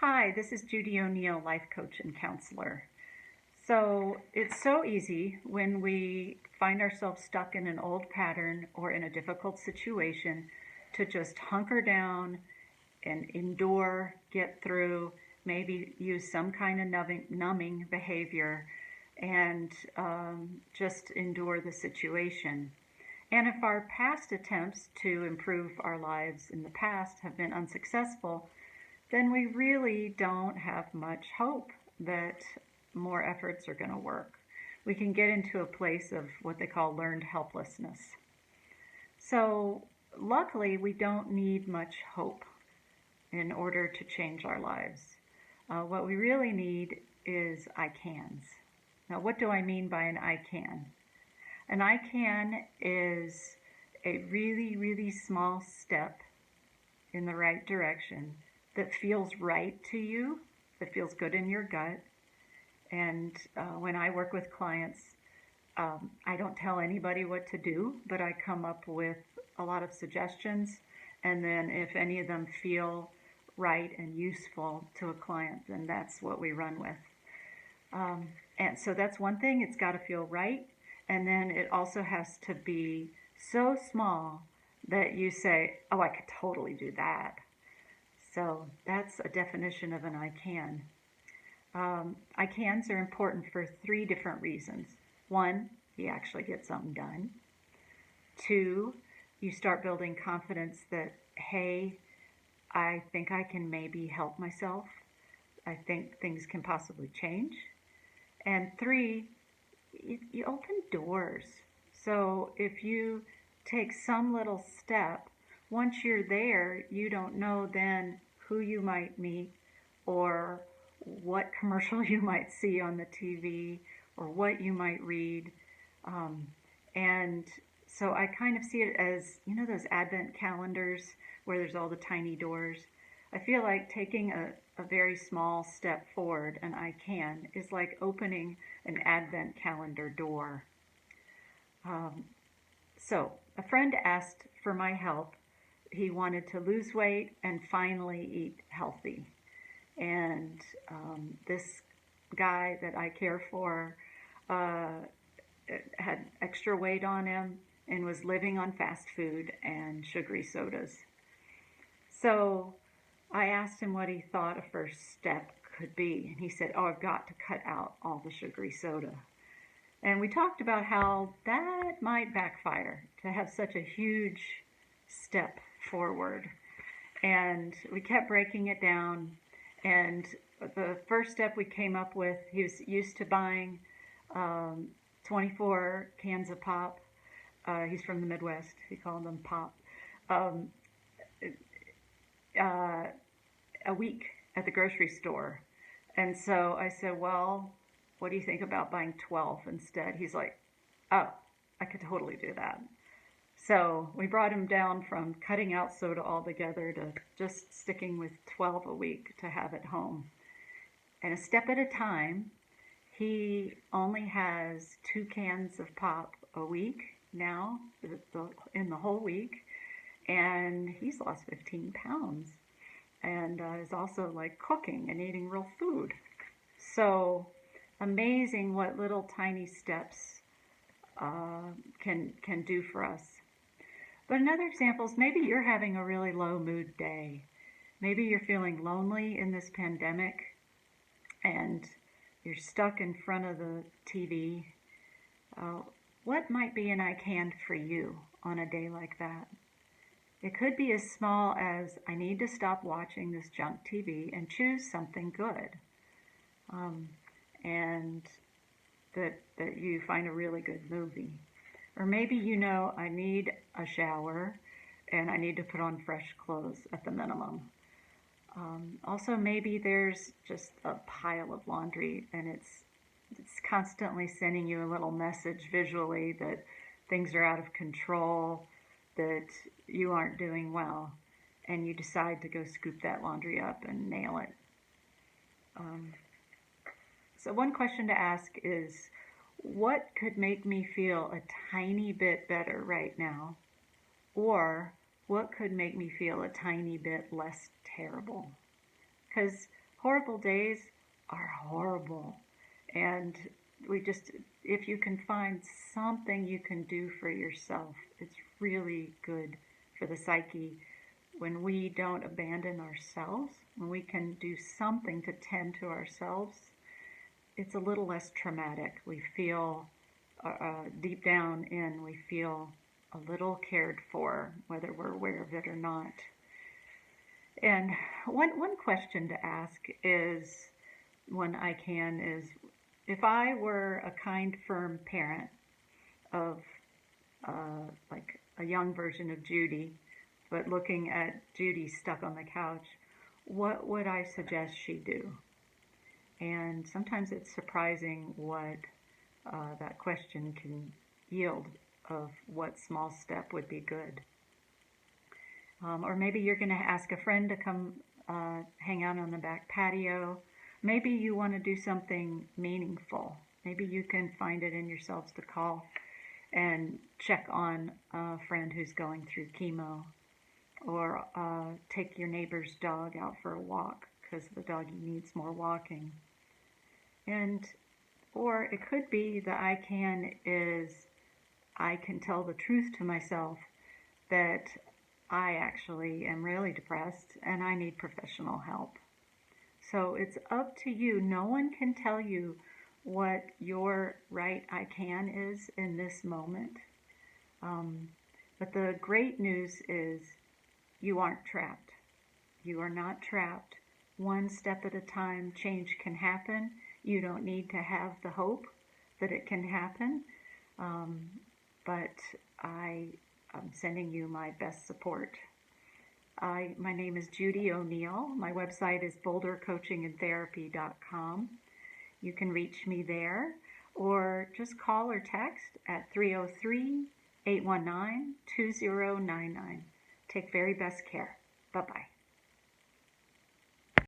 Hi, this is Judy O'Neill, life coach and counselor. So it's so easy when we find ourselves stuck in an old pattern or in a difficult situation to just hunker down and endure, get through, maybe use some kind of numbing behavior and just endure the situation. And if our past attempts to improve our lives in the past have been unsuccessful, then we really don't have much hope that more efforts are going to work. We can get into a place of what they call learned helplessness. So, luckily, we don't need much hope in order to change our lives. What we really need is I cans. Now, what do I mean by an I can? An I can is a really, really small step in the right direction that feels right to you, that feels good in your gut. And when I work with clients, I don't tell anybody what to do, but I come up with a lot of suggestions. And then if any of them feel right and useful to a client, then that's what we run with. And so that's one thing, it's got to feel right. And then it also has to be so small that you say, oh, I could totally do that. So that's a definition of an I can. I cans are important for three different reasons. One, you actually get something done. Two, you start building confidence that, hey, I think I can maybe help myself. I think things can possibly change. And three, you open doors. So if you take some little step, once you're there, you don't know then who you might meet or what commercial you might see on the TV or what you might read. And so I kind of see it as, those advent calendars where there's all the tiny doors. I feel like taking a very small step forward, and I can, is like opening an advent calendar door. So a friend asked for my help. He wanted to lose weight and finally eat healthy. And this guy that I care for had extra weight on him and was living on fast food and sugary sodas. So I asked him what he thought a first step could be. And he said, oh, I've got to cut out all the sugary soda. And we talked about how that might backfire to have such a huge step forward. And we kept breaking it down. And the first step we came up with, he was used to buying 24 cans of pop. He's from the Midwest. He called them pop. A week at the grocery store. And so I said, well, what do you think about buying 12 instead? He's like, oh, I could totally do that. So we brought him down from cutting out soda altogether to just sticking with 12 a week to have at home. And a step at a time, he only has 2 cans of pop a week now, in the whole week, and he's lost 15 pounds. And is also like cooking and eating real food. So amazing what little tiny steps can do for us. But another example is maybe you're having a really low mood day. Maybe you're feeling lonely in this pandemic and you're stuck in front of the TV. What might be an I can for you on a day like that? It could be as small as, I need to stop watching this junk TV and choose something good. And that you find a really good movie. Or maybe I need a shower and I need to put on fresh clothes at the minimum. Also, maybe there's just a pile of laundry and it's constantly sending you a little message visually that things are out of control, that you aren't doing well, and you decide to go scoop that laundry up and nail it. So one question to ask is, what could make me feel a tiny bit better right now? Or what could make me feel a tiny bit less terrible? Because Horrible days are horrible. And if you can find something you can do for yourself, it's really good for the psyche. When we don't abandon ourselves, when we can do something to tend to ourselves, it's a little less traumatic. We feel deep down in, we feel a little cared for, whether we're aware of it or not. And one question to ask is, when I can, is if I were a kind, firm parent of like a young version of Judy, but looking at Judy stuck on the couch, what would I suggest she do? And sometimes it's surprising what that question can yield of what small step would be good. Or maybe you're going to ask a friend to come hang out on the back patio. Maybe you want to do something meaningful. Maybe you can find it in yourselves to call and check on a friend who's going through chemo. Or take your neighbor's dog out for a walk because the doggy needs more walking. Or it could be the I can is I can tell the truth to myself that I actually am really depressed and I need professional help. So it's up to you. No one can tell you what your right I can is in this moment. But the great news is you aren't trapped. You are not trapped. One step at a time, change can happen. You don't need to have the hope that it can happen. But I'm sending you my best support. My name is Judy O'Neill. My website is bouldercoachingandtherapy.com. You can reach me there, or just call or text at 303-819-2099. Take very best care. Bye-bye.